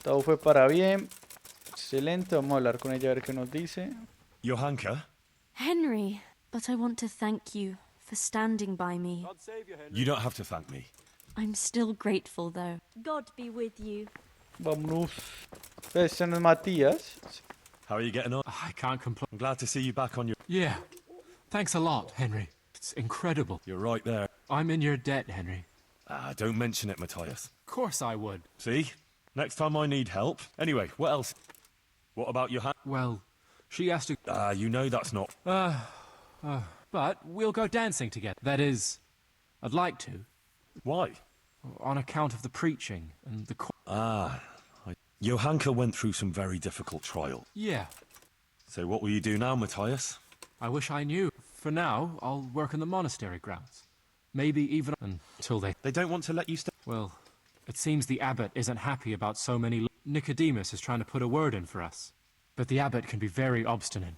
Todo fue para bien. Excelente, vamos a hablar con ella a ver qué nos dice. Johanka? Henry, but I want to thank you for standing by me. You don't have to thank me. I'm still grateful, though. God be with you. Vámonos. Este no es Matías. How are you getting on? I can't complain. I'm glad to see you back on your... Yeah. Thanks a lot, Henry. It's incredible. You're right there. I'm in your debt, Henry. Don't mention it, Matthias. Of course I would. See? Next time I need help. Anyway, what else? What about Johanka? Well, she has to... You know that's not... But we'll go dancing together. That is, I'd like to. Why? On account of the preaching and the... Johanka went through some very difficult trial. Yeah. So what will you do now, Matthias? I wish I knew. For now, I'll work in the monastery grounds. Maybe even until they... They don't want to let you stay. Well, it seems the abbot isn't happy about so many... Nicodemus is trying to put a word in for us. But the abbot can be very obstinate.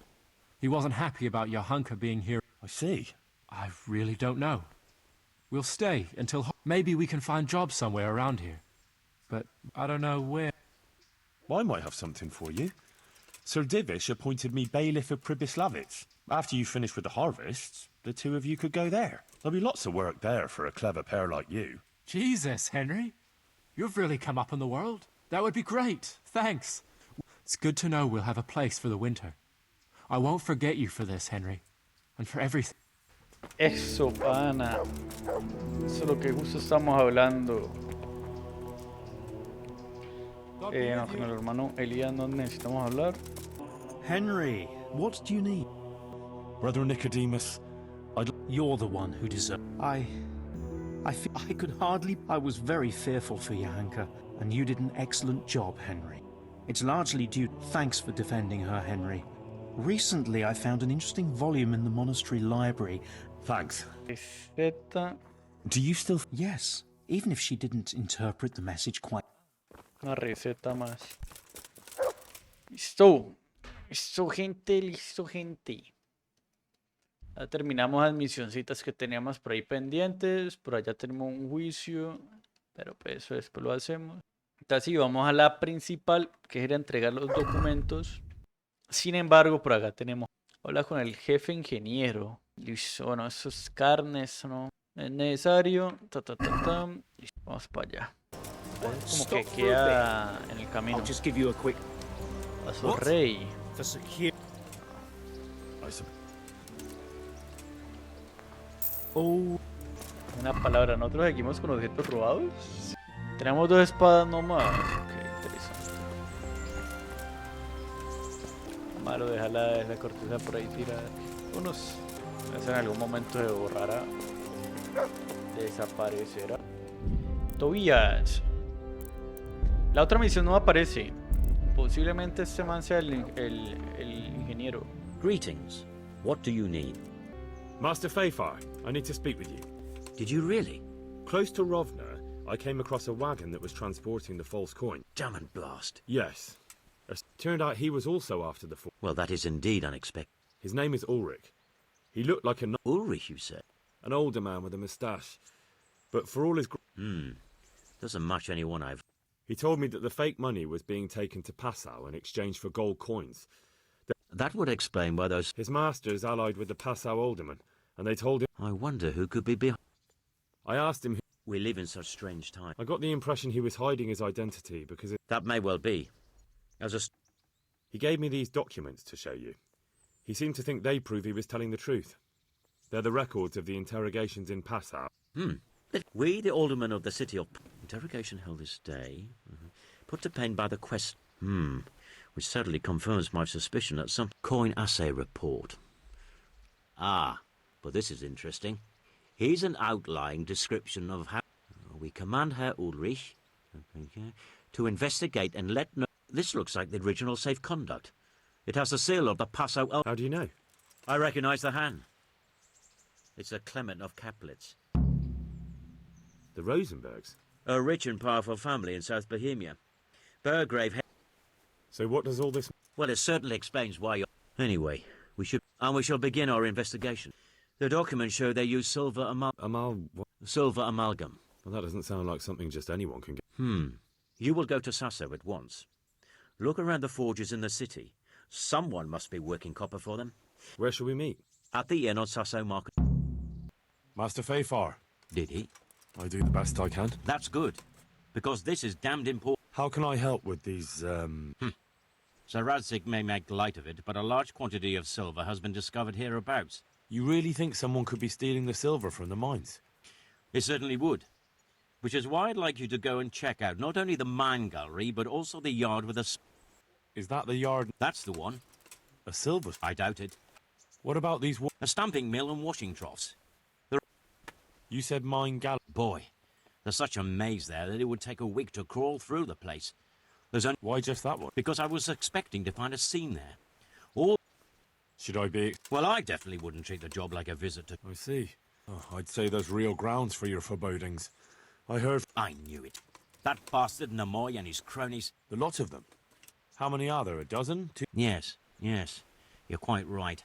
He wasn't happy about Johanka being here. I see. I really don't know. We'll stay until... Maybe we can find jobs somewhere around here. But I don't know where. Well, I might have something for you. Sir Divish appointed me bailiff of Pribyslavitz. After you finish with the harvests, the two of you could go there. There'll be lots of work there for a clever pair like you. Jesus, Henry. You've really come up in the world. That would be great. Thanks. It's good to know we'll have a place for the winter. I won't forget you for this, Henry. And for everything. Eso, pana. Eso es lo que justo estamos hablando. Con el hermano Elías no necesitamos hablar. Henry, what do you need? Brother Nicodemus, You're the one who deserves... I could hardly... I was very fearful for Johanka, and you did an excellent job, Henry. It's largely due... Thanks for defending her, Henry. Recently, I found an interesting volume in the monastery library. thanks. Receta. Do you still... Yes, even if she didn't interpret the message quite... Una receta más. Listo. Listo, gente. Listo, gente. Ya terminamos las misioncitas que teníamos por ahí pendientes. Por allá tenemos un juicio. Pero pues eso después lo hacemos. Entonces sí, vamos a la principal, que era entregar los documentos. Sin embargo, por acá tenemos... Habla con el jefe ingeniero. Listo, bueno, esos carnes no es necesario. Listo, vamos para allá. Como que queda en el camino. A su rey. Una palabra, nosotros seguimos con objetos robados. Tenemos 2 espadas nomás. Ok, interesante. Malo dejar la corteza por ahí tirada. Unos en algún momento se borrará. Desaparecerá. Tobías. La otra misión no aparece. Posiblemente este man sea el ingeniero. Greetings. What do you need? Master Fayfar, I need to speak with you. Did you really? Close to Rovna, I came across a wagon that was transporting the false coin. Damn and blast. Yes. It turned out he was also after the false... Well, that is indeed unexpected. His name is Ulrich. He looked like Ulrich, you said? an older man with a moustache. But for all his... Doesn't match anyone I've... He told me that the fake money was being taken to Passau in exchange for gold coins. That would explain why those... His master is allied with the Passau alderman, and they told him... I wonder who could be behind... I asked him... We live in such strange times. I got the impression he was hiding his identity because... That may well be. He gave me these documents to show you. He seemed to think they prove he was telling the truth. They're the records of the interrogations in Passau. We, the aldermen of the city of... Interrogation held this day. Put to pain by the quest... Which certainly confirms my suspicion that some coin assay report. But this is interesting. Here's an outlying description of how... We command Herr Ulrich to investigate and let know... This looks like the original safe conduct. It has the seal of the Passau... How do you know? I recognize the hand. It's a Clement of Kaplitz. The Rosenbergs? A rich and powerful family in South Bohemia. Burgrave... So what does all this... Well, it certainly explains why you're... Anyway, we shall begin our investigation. The documents show they use silver what? silver amalgam. Well, that doesn't sound like something just anyone can get. You will go to Sasso at once. Look around the forges in the city. Someone must be working copper for them. Where shall we meet? At the inn on Sasso Market. Master Fayfar, Did he? I do the best I can. That's good, because this is damned important. How can I help with these, Sir Radzig may make light of it, but a large quantity of silver has been discovered hereabouts. You really think someone could be stealing the silver from the mines? It certainly would. Which is why I'd like you to go and check out not only the mine gallery, but also the yard with the... Is that the yard? That's the one. A silver? I doubt it. What about these A stamping mill and washing troughs. You said mine gal... Boy, there's such a maze there that it would take a week to crawl through the place. There's only... Why just that one? Because I was expecting to find a scene there. Or... Should I be... Well, I definitely wouldn't treat the job like a visit to... I see. Oh, I'd say there's real grounds for your forebodings. I heard... I knew it. That bastard Namoy and his cronies... The lot of them. How many are there? A dozen? Two? Yes. You're quite right.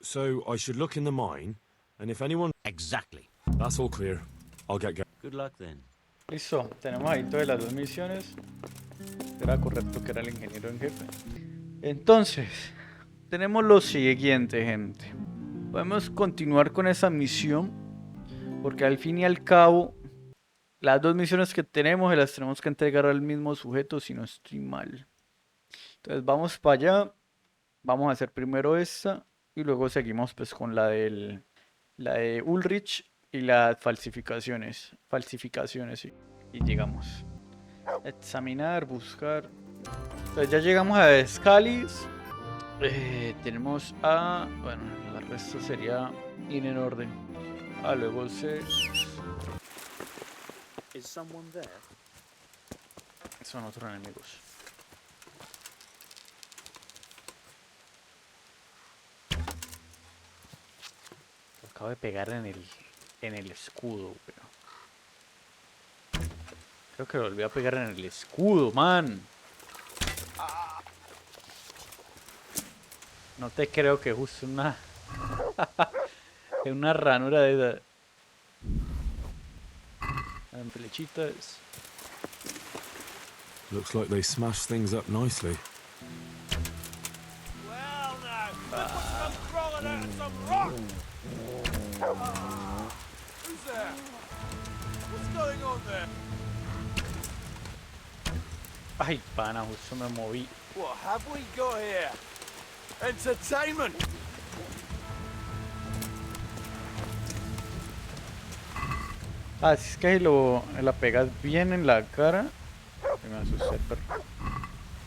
So I should look in the mine, and if anyone... Exactly. That's all clear. I'll get going. Good luck then. Listo, tenemos ahí todas las dos misiones. Era correcto que era el ingeniero en jefe. Entonces, tenemos lo siguiente, gente. Podemos continuar con esa misión, porque al fin y al cabo, las dos misiones que tenemos, las tenemos que entregar al mismo sujeto, si no estoy mal. Entonces vamos para allá. Vamos a hacer primero esta, y luego seguimos pues con la de Ulrich y las falsificaciones. Sí. Y llegamos. Examinar, buscar. Entonces ya llegamos a Escalis. Tenemos a... Bueno, el resto sería ir en orden. Luego son otros enemigos. Lo acabo de pegar en el escudo, pero... Creo que lo volví a pegar en el escudo, man. No te creo que justo una... una ranura de esa. En flechitas. Looks like they smashed things up nicely. Well, now, look what's come crawling out of some rock! Who's there? What's going on there? Ay, pana, justo me moví. What have we got here? Entertainment! Es que si la pegas bien en la cara. Me asusté, pero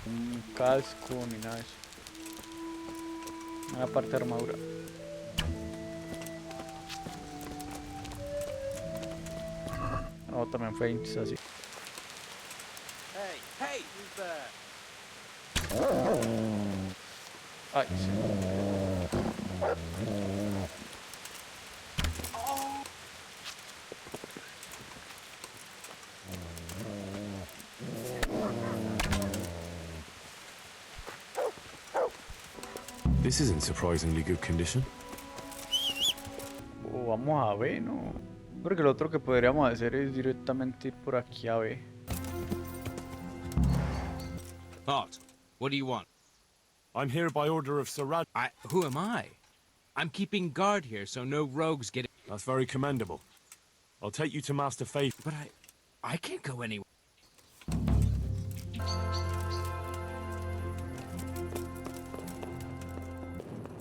un casco ni nada de eso. Una parte de armadura. No, también fue así. Hey, who's there? Ay, sí. This is in surprisingly good condition. Vamos a ver, ¿no? Porque lo otro que podríamos hacer es directamente ir por aquí a ver. Halt. What do you want? I'm here by order of Sir Rad... Who am I? I'm keeping guard here so no rogues get... That's very commendable. I'll take you to Master Faith. But I can't go anywhere.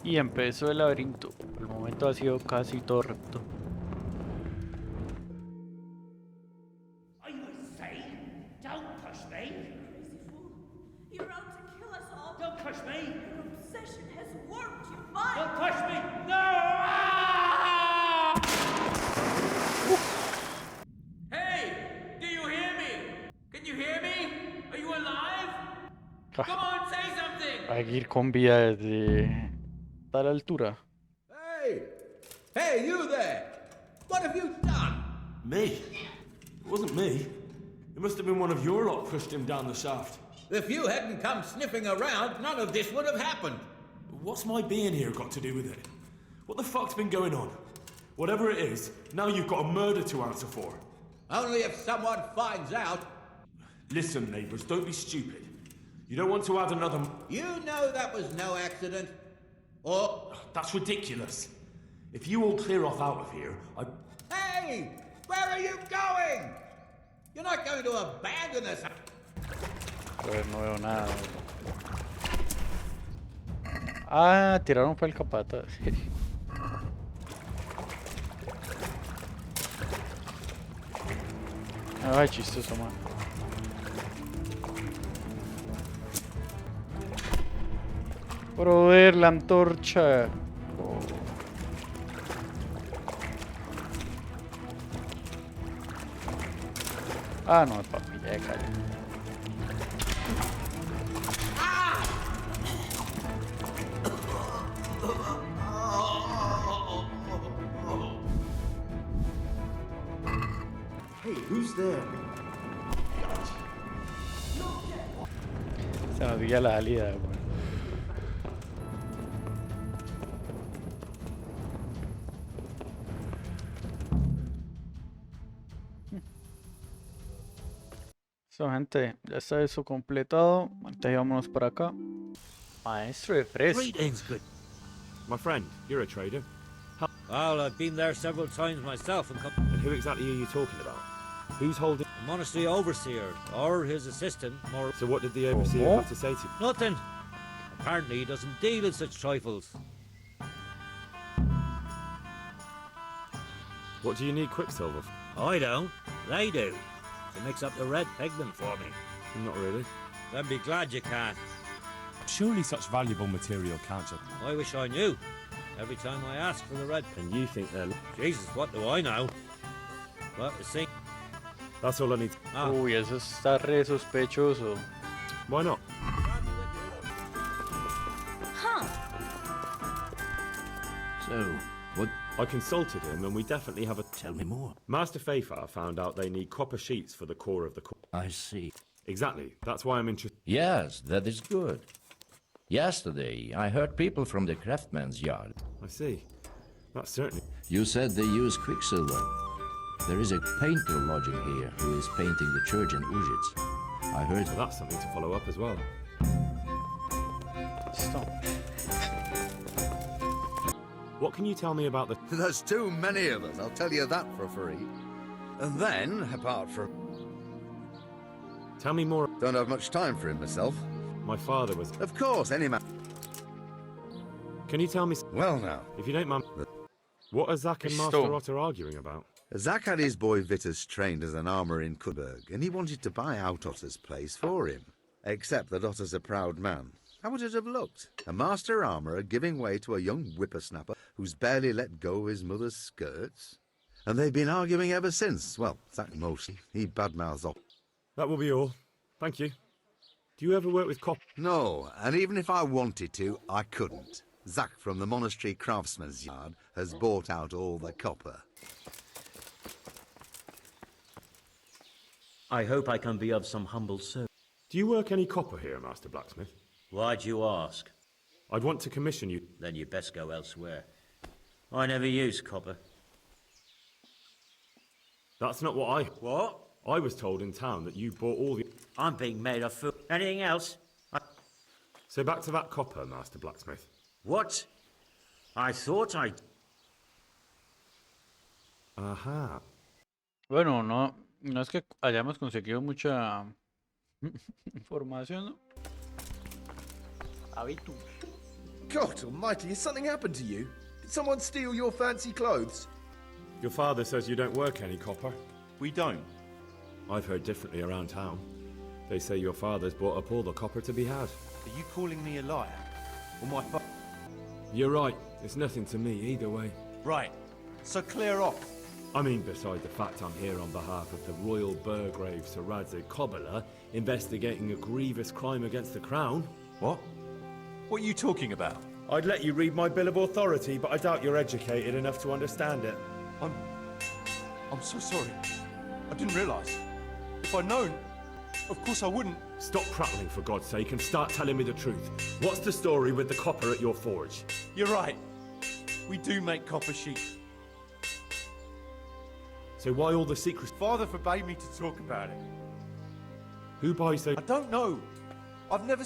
Y empezó el laberinto. Por el momento ha sido casi todo recto. You're out to kill us all. Don't push me. Your obsession has warped your mind. Don't push me. No! Hey! Do you hear me? Can you hear me? Are you alive? Come on, say something! Hay que ir con vía desde tal altura. Hey! Hey, you there! What have you done? Me? It wasn't me. It must have been one of your lot pushed him down the shaft. If you hadn't come sniffing around, none of this would have happened. What's my being here got to do with it? What the fuck's been going on? Whatever it is, now you've got a murder to answer for. Only if someone finds out. Listen, neighbours, don't be stupid. You don't want to add another... You know that was no accident. Or... That's ridiculous. If you all clear off out of here, Hey! Where are you going? You're not going to abandon us. Pues no veo nada. Ah, tiraron fue el capata. Ay, chistoso, man. Proveer la antorcha. Oh. Ah, no, papi, ya cayó. Hey, who's there? Se nos guía la salida, güey. So, gente, ya está eso completado. Entonces vámonos para acá. Maestro de fresco. Greetings, good. My friend, you're a trader. Well, I've been there several times myself And who exactly are you talking about? Who's holding... the monastery overseer, or his assistant, or... So what did the overseer have to say to you? Nothing. Apparently he doesn't deal in such trifles. What do you need Quicksilver for? I don't. They do. To mix up the red pigment for me. Not really. Then be glad you can. Surely such valuable material can't just... I wish I knew. Every time I ask for the red... And you think they're... Jesus, what do I know? Well, you see... That's all I need. Uy, eso está re sospechoso. Why not? Huh. So, what... I consulted him and we definitely have a... Tell me more. Master Fafar found out they need copper sheets for the core of the core. I see. Exactly. That's why I'm interested. Yes, that is good. Yesterday, I heard people from the craftsman's yard. I see. That's certainly... You said they use quicksilver. There is a painter lodging here who is painting the church in Ujits. I heard... So that's something to follow up as well. Stop. What can you tell me about the... There's too many of us, I'll tell you that for free. And then, apart from... Tell me more... Don't have much time for him myself. My father was... Of course, any man... Can you tell me... Well now... If you don't mind... What are Zach and Master Otter arguing about? Zach had his boy Vitus trained as an armourer in Kudberg, and he wanted to buy out Otter's place for him. Except that Otter's a proud man. How would it have looked? A master armourer giving way to a young whippersnapper who's barely let go of his mother's skirts? And they've been arguing ever since. Well, Zach mostly. He badmouths off. That will be all. Thank you. Do you ever work with copper? No, and even if I wanted to, I couldn't. Zach from the monastery craftsman's yard has bought out all the copper. I hope I can be of some humble service. Do you work any copper here, Master Blacksmith? Why'd you ask? I'd want to commission you. Then you best go elsewhere. I never use copper. That's not what I... What? I was told in town that you bought all the... I'm being made a fool. Anything else? So back to that copper, Master Blacksmith. What? I thought I... Ajá. Bueno, no es que hayamos conseguido mucha información, ¿no? Habitus. God almighty, has something happened to you? Did someone steal your fancy clothes? Your father says you don't work any copper. We don't. I've heard differently around town. They say your father's bought up all the copper to be had. Are you calling me a liar? Or my fa... You're right. It's nothing to me either way. Right. So clear off. I mean, beside the fact I'm here on behalf of the Royal Burgrave Saradze Kobbler, investigating a grievous crime against the Crown. What? What are you talking about? I'd let you read my Bill of Authority, but I doubt you're educated enough to understand it. I'm so sorry. I didn't realise. If I'd known, of course I wouldn't. Stop prattling, for God's sake, and start telling me the truth. What's the story with the copper at your forge? You're right. We do make copper sheets. So why all the secrecy? Father forbade me to talk about it. Who buys those? I don't know. I've never...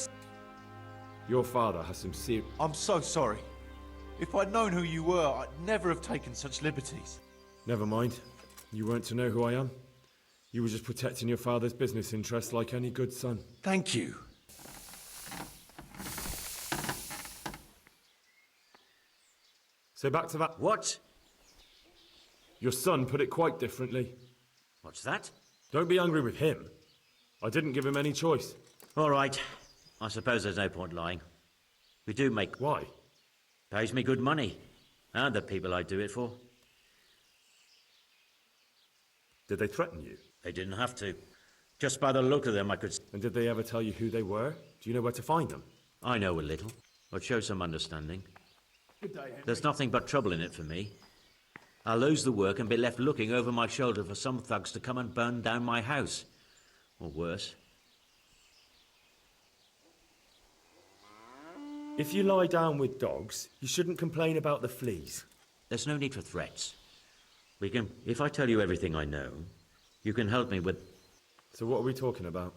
Your father has some serious... I'm so sorry. If I'd known who you were, I'd never have taken such liberties. Never mind. You weren't to know who I am. You were just protecting your father's business interests like any good son. Thank you. So back to that... What? Your son put it quite differently. What's that? Don't be angry with him. I didn't give him any choice. All right. I suppose there's no point lying. We do make... Why? Pays me good money. And the people I do it for. Did they threaten you? They didn't have to. Just by the look of them, I could... And did they ever tell you who they were? Do you know where to find them? I know a little. I'd show some understanding. There's nothing but trouble in it for me. I'll lose the work and be left looking over my shoulder for some thugs to come and burn down my house. Or worse. If you lie down with dogs, you shouldn't complain about the fleas. There's no need for threats. We can... If I tell you everything I know, you can help me with... So what are we talking about?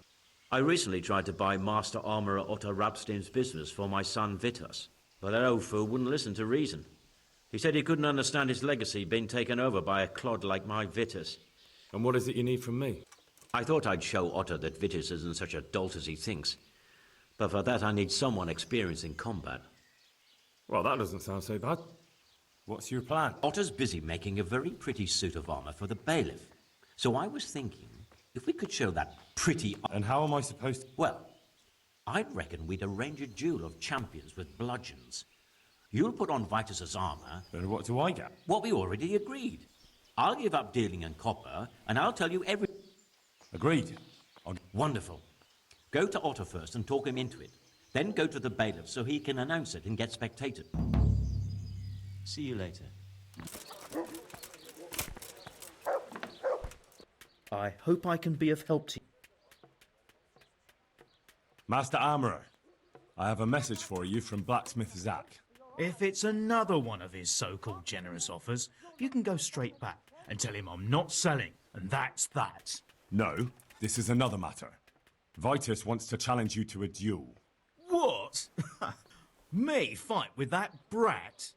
I recently tried to buy Master Armourer Otto Rabstein's business for my son Vitus, but that old fool wouldn't listen to reason. He said he couldn't understand his legacy being taken over by a clod like my Vitus. And what is it you need from me? I thought I'd show Otto that Vitus isn't such a dolt as he thinks. But for that I need someone experienced in combat. Well, that doesn't sound so bad. What's your plan? Otto's busy making a very pretty suit of armour for the bailiff. So I was thinking, if we could show that pretty... And how am I supposed to... Well, I'd reckon we'd arrange a duel of champions with bludgeons. You'll put on Vitus's armour... And what do I get? What we already agreed. I'll give up dealing in copper, and I'll tell you every... Agreed. Wonderful. Go to Otto first and talk him into it. Then go to the bailiff so he can announce it and get spectated. See you later. I hope I can be of help to you. Master Armourer, I have a message for you from blacksmith Zach. If it's another one of his so-called generous offers, you can go straight back and tell him I'm not selling, and that's that. No, this is another matter. Vitus wants to challenge you to a duel. What? Me fight with that brat?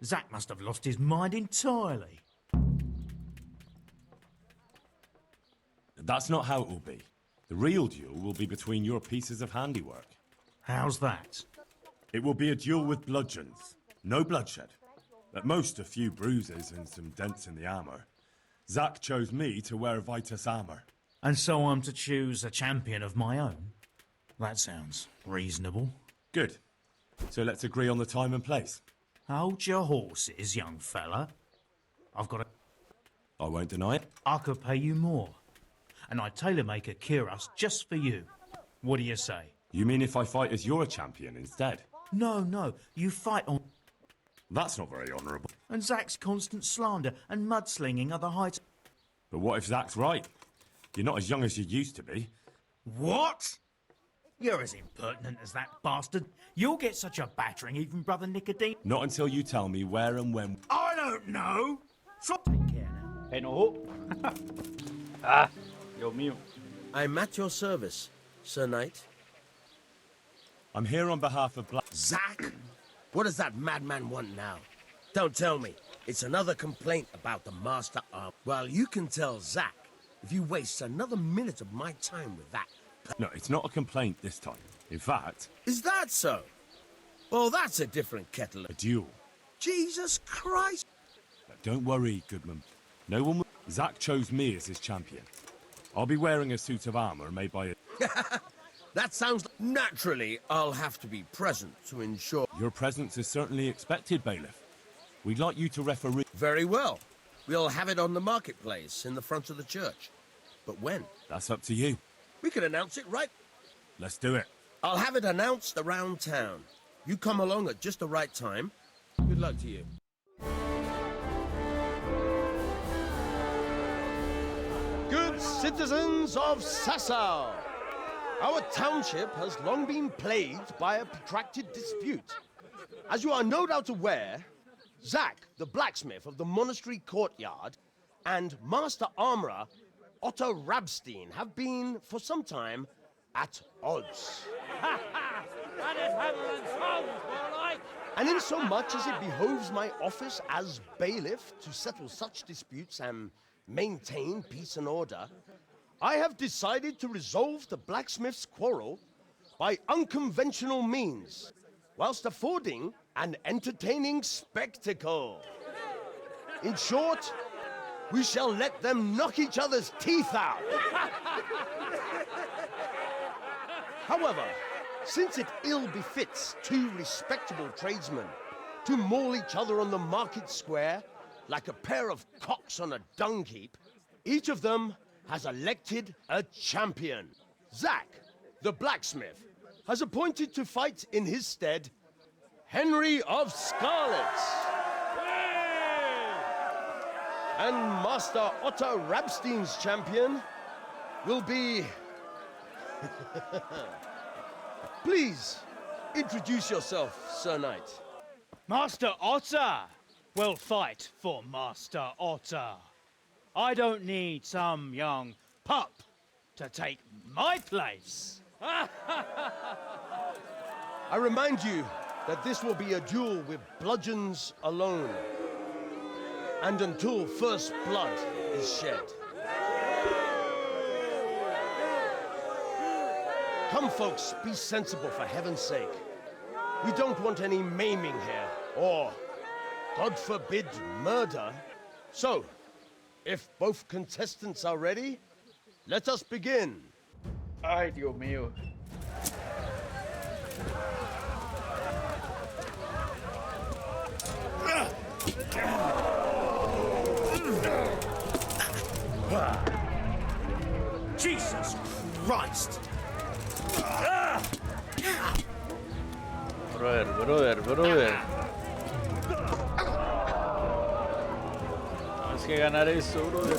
Zach must have lost his mind entirely. That's not how it will be. The real duel will be between your pieces of handiwork. How's that? It will be a duel with bludgeons. No bloodshed. At most, a few bruises and some dents in the armour. Zach chose me to wear Vitus armour. And so I'm to choose a champion of my own? That sounds reasonable. Good. So let's agree on the time and place. Hold your horses, young fella. I've got a... I won't deny it. I could pay you more. And I'd tailor-make a cuirass just for you. What do you say? You mean if I fight as your champion instead? No, you fight on... That's not very honourable. And Zach's constant slander and mudslinging are the heights... But what if Zach's right? You're not as young as you used to be. What? You're as impertinent as that bastard. You'll get such a battering, even Brother Nicodeme. Not until you tell me where and when... I don't know! So take care now. Enojó. Ah, Dios mío. I'm at your service, Sir Knight. I'm here on behalf of Zach? What does that madman want now? Don't tell me. It's another complaint about the Master Arm. Well, you can tell Zach if you waste another minute of my time with that. No, it's not a complaint this time. In fact... Is that so? Well, that's a different kettle of... A duel. Jesus Christ! Now, don't worry, Goodman. No one will... Zach chose me as his champion. I'll be wearing a suit of armour made by a... That sounds... Naturally, I'll have to be present to ensure... Your presence is certainly expected, Bailiff. We'd like you to referee... Very well. We'll have it on the marketplace in the front of the church. But when? That's up to you. We can announce it right... Let's do it. I'll have it announced around town. You come along at just the right time. Good luck to you. Good citizens of Sasau, our township has long been plagued by a protracted dispute. As you are no doubt aware, Zach, the blacksmith of the monastery courtyard, and Master Armourer Otto Rabstein have been, for some time, at odds. That is hammer and tongs, more like. And insomuch as it behoves my office as bailiff to settle such disputes and maintain peace and order, I have decided to resolve the blacksmith's quarrel by unconventional means, whilst affording an entertaining spectacle. In short, we shall let them knock each other's teeth out. However, since it ill befits two respectable tradesmen to maul each other on the market square like a pair of cocks on a dung heap, each of them has elected a champion. Zack, the blacksmith, has appointed to fight in his stead Henry of Scarlet. And Master Otto Rabstein's champion will be... Please, introduce yourself, Sir Knight. Master Otter will fight for Master Otter. I don't need some young pup to take my place. I remind you that this will be a duel with bludgeons alone, and until first blood is shed. Come, folks, be sensible for heaven's sake. We don't want any maiming here, or, God forbid, murder. So, if both contestants are ready, let us begin. Ay, Dios mío. Jesus Christ! Brother. Tienes que ganar eso, brother.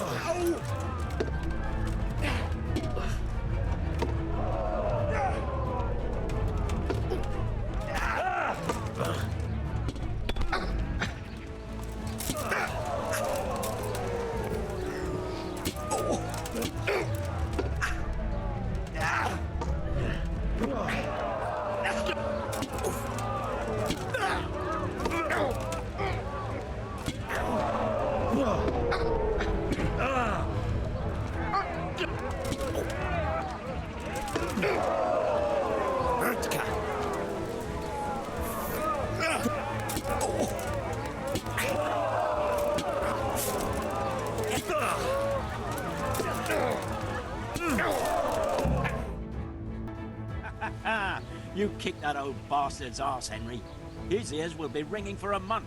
You kicked that old bastard's arse, Henry. His ears will be ringing for a month.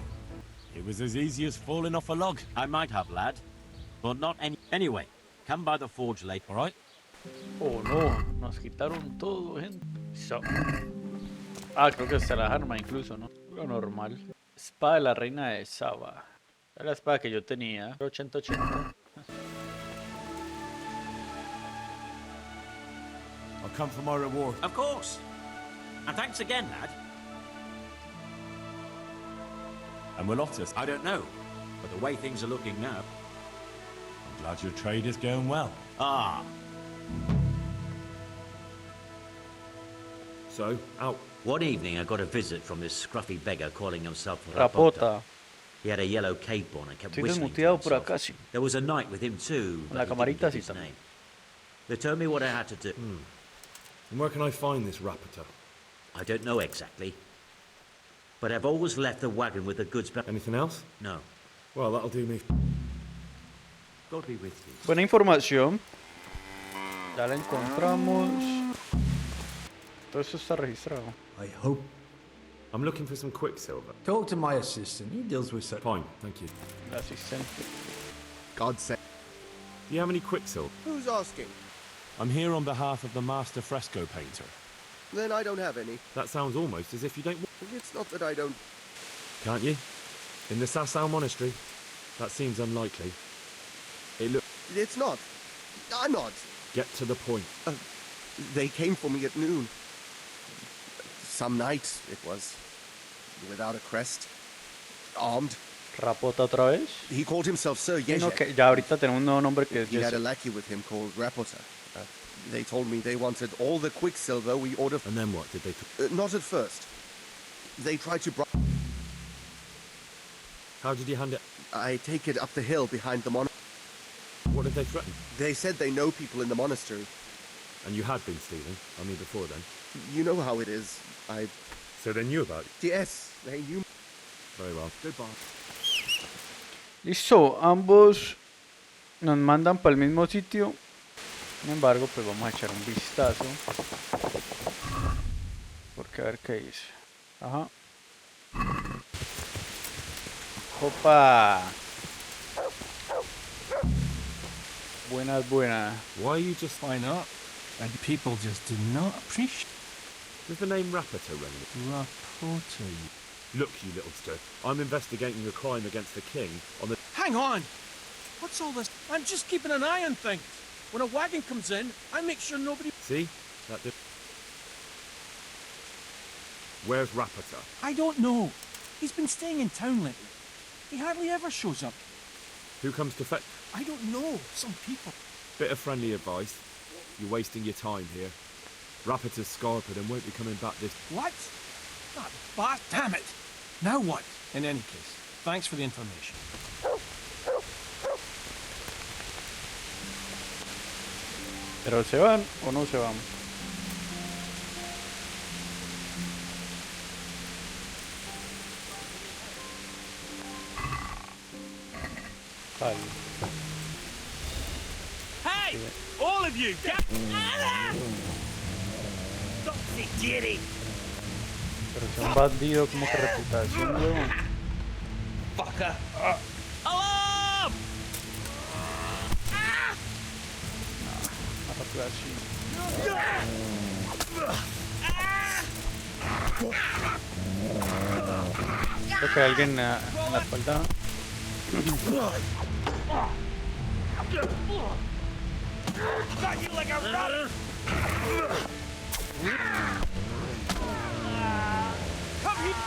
It was as easy as falling off a log. I might have, lad. But not any... Anyway, come by the forge late, all right? Oh no, nos quitaron todo, gente. So. Ah, creo que hasta las armas incluso, ¿no? Lo normal. Espada de la reina de Saba. Era la espada que yo tenía. 80-80. I'll come for my reward. Of course. And thanks again, lad. And will Otis? I don't know. But the way things are looking now... I'm glad your trade is going well. Ah. So, out. One evening I got a visit from this scruffy beggar calling himself Rapota. He had a yellow cape on and kept Estoy whistling to desmuteado por himself. acá, sí. There was a knight with him too, La but he didn't camarita give sí his también. name. They told me what I had to do. And where can I find this Rapota? I don't know exactly. But I've always left the wagon with the goods back. Anything else? No. Well, that'll do me. God be with you. Buena información. Ya la encontramos. Todo eso está registrado. I hope. I'm looking for some quicksilver. Talk to my assistant. He deals with such. Fine, thank you. El asistente. God save. Do you have any quicksilver? Who's asking? I'm here on behalf of the master fresco painter. Then I don't have any. That sounds almost as if you don't... It's not that I don't... Can't you? In the Sasau monastery? That seems unlikely. It look... It's not. I'm not. Get to the point. They came for me at noon. Some night, it was. Without a crest. Armed. Rapota otra vez. He called himself Sir Sí, no, Yezhek. que ya ahorita tenemos un nuevo nombre que es He had a Jesse. lackey with him called Rapota. They told me they wanted all the quicksilver we ordered. And then what did they... Not at first. They tried to... How did you hand it? I take it up the hill behind the monastery. What did they threaten? They said they know people in the monastery. And you had been stealing? I mean, before then? You know how it is. So they knew about it? Yes, they knew. Very well. Goodbye. Listo, ambos nos mandan para el mismo sitio. Sin embargo, pues vamos a echar un vistazo. Porque a ver qué dice. Ajá. Opa. Buenas, buenas. Why are you just... Why not? And people just do not appreciate... Does the name Rapiter ring? Rapporter. Look, you little stir. I'm investigating a crime against the king on the... Hang on! What's all this? I'm just keeping an eye on things. When a wagon comes in, I make sure nobody... See? That did... Where's Rapiter? I don't know. He's been staying in town lately. He hardly ever shows up. Who comes to fetch... I don't know. Some people. Bit of friendly advice. You're wasting your time here. Rapiter's scarpered and won't be coming back this... What? God, but damn it! Now what? In any case, thanks for the information. ¿Pero se van o no se van? Vale. Hey! All of you! Pero si un bandido, como que reputación, huevón. Fucker! Alarm! Creo que hay alguien en la espalda. Got you like a rat! Come here!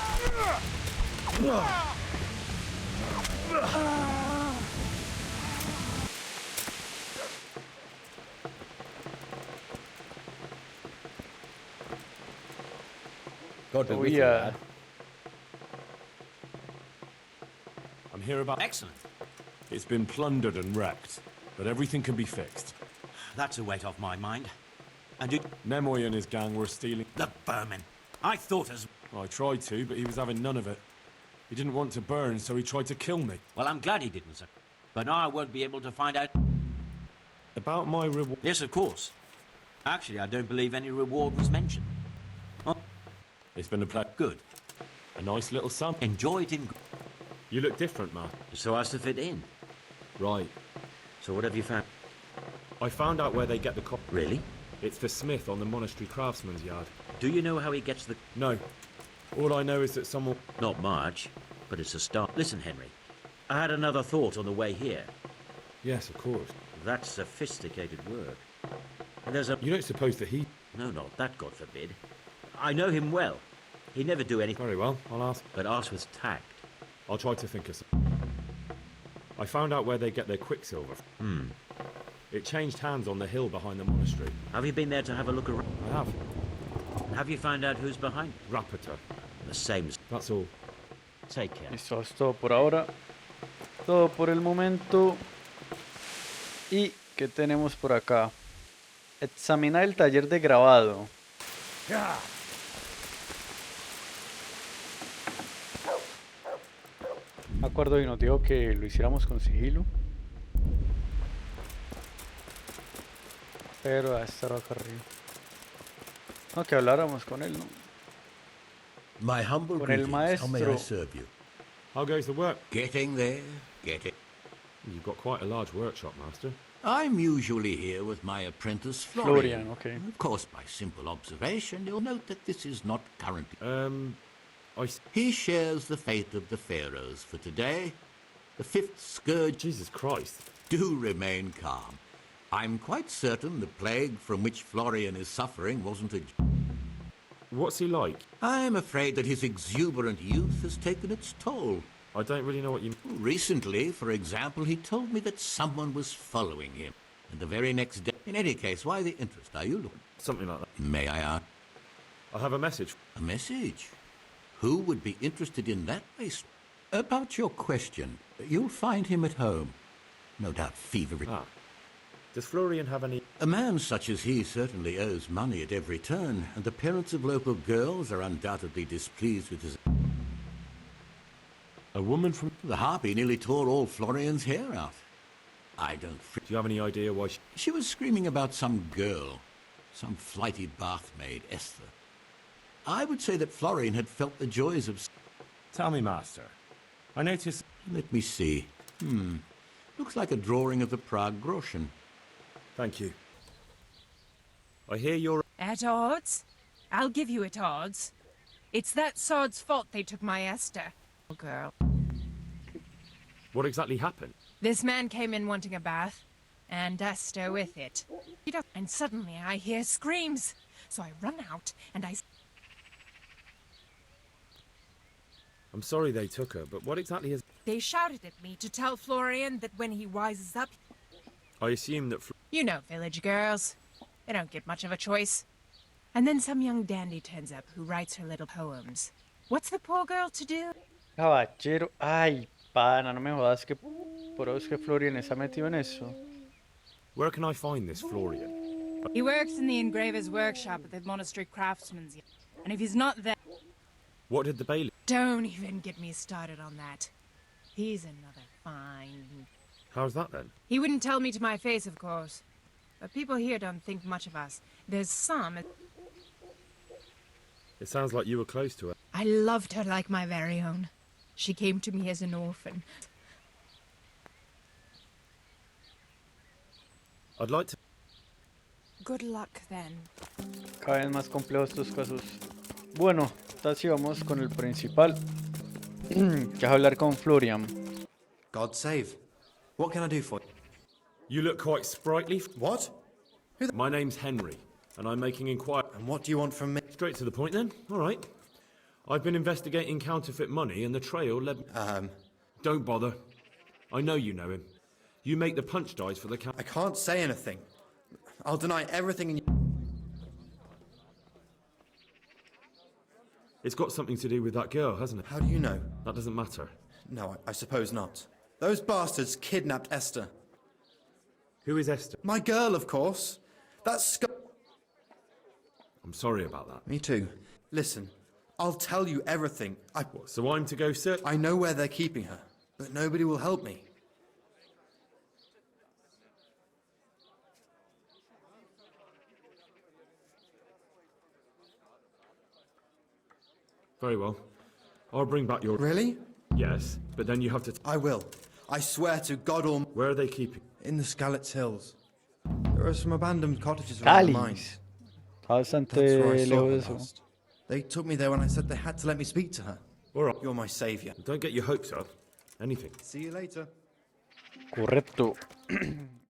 God be Oh, with you, yeah. lad. I'm here about... Excellent. It's been plundered and wrecked, but everything can be fixed. That's a weight off my mind. And you... Nemoy and his gang were stealing... The vermin. I thought as... I tried to, but he was having none of it. He didn't want to burn, so he tried to kill me. Well, I'm glad he didn't, sir. But now I won't be able to find out... About my reward... Yes, of course. Actually, I don't believe any reward was mentioned. Oh, It's been a pleasure. good. A nice little sum. Enjoy it in... You look different, Ma. So as to fit in. Right. So what have you found? I found out where they get the copper. Really? It's the smith on the monastery craftsman's yard. Do you know how he gets the... No. All I know is that someone... Not much, but it's a start. Listen, Henry. I had another thought on the way here. Yes, of course. That's sophisticated work. And there's a... You don't suppose that he... No, not that, God forbid. I know him well. He'd never do anything. Very well, I'll ask. But ask with tact. I'll try to think of some... I found out where they get their quicksilver. It changed hands on the hill behind the monastery. Have you been there to have a look around? I have. Have you found out who's behind? Rapiter. The same. That's all. Take care. Listo, es todo por ahora. Todo por el momento. ¿Y qué tenemos por acá? Examinar el taller de grabado. Acuerdo y nos dijo que lo hiciéramos con sigilo. Pero a estar acá arriba. No, que habláramos con él, ¿no? My humble Con el greetings. How may I maestro. serve you? How goes the work? Getting there, getting. You've got quite a large workshop, Master. I'm usually here with my apprentice Florian. Florian, okay. Of course, by simple observation, you'll note that this is not currently... I... He shares the fate of the pharaohs for today. The fifth scourge... Jesus Christ. Do remain calm. I'm quite certain the plague from which Florian is suffering wasn't a... What's he like? I'm afraid that his exuberant youth has taken its toll. I don't really know what you... Recently, for example, he told me that someone was following him. And the very next day... In any case, why the interest? Are you looking? Something like that. May I ask? I have a message. A message? Who would be interested in that place? About your question, you'll find him at home. No doubt feverish. Ah. Does Florian have any... A man such as he certainly owes money at every turn, and the parents of local girls are undoubtedly displeased with his... A woman from... The harpy nearly tore all Florian's hair out. I don't... Do you have any idea why She was screaming about some girl, some flighty bath maid, Esther. I would say that Florian had felt the joys of... Tell me, Master. I noticed... Let me see. Looks like a drawing of the Prague Groschen. Thank you. I hear you're... At odds? I'll give you at odds. It's that sod's fault they took my Esther. Girl. What exactly happened? This man came in wanting a bath, and Esther with it. And suddenly I hear screams. So I run out, and I... I'm sorry they took her, but what exactly is... They shouted at me to tell Florian that when he wises up... I assume that... You know village girls. They don't get much of a choice. And then some young dandy turns up who writes her little poems. What's the poor girl to do? Caballero. Ay, pana, no me jodas que por es que Florian está metido en eso. Where can I find this Florian? He works in the engraver's workshop at the monastery craftsman's. And if he's not there... What did the bailiff... Don't even get me started on that. He's another fine... How's that then? He wouldn't tell me to my face, of course. But people here don't think much of us. There's some... It sounds like you were close to her. I loved her like my very own. She came to me as an orphan. I'd like to... Good luck, then. Cada vez más complejos estos casos. Bueno, entonces sí vamos con el principal. Que es hablar con Florian. God save. What can I do for you? You look quite sprightly. What? My name's Henry, and I'm making inquiry. And what do you want from me? Straight to the point then. All right. I've been investigating counterfeit money, and the trail led... Don't bother. I know you know him. You make the punch dice for the I can't say anything. I'll deny everything in... It's got something to do with that girl, hasn't it? How do you know? That doesn't matter. No, I suppose not. Those bastards kidnapped Esther. Who is Esther? My girl, of course. That's I'm sorry about that. Me too. Listen, I'll tell you everything. So I'm to go search? I know where they're keeping her, but nobody will help me. Very well. I'll bring back your... Really? Yes, but then you have to... I will. I swear to God Almighty. Where are they keeping? In the Skalitz Hills. There are some abandoned cottages around the mines. That's where I saw her last. They took me there when I said they had to let me speak to her. All right. You're my savior. Don't get your hopes up. Anything. See you later. Correcto.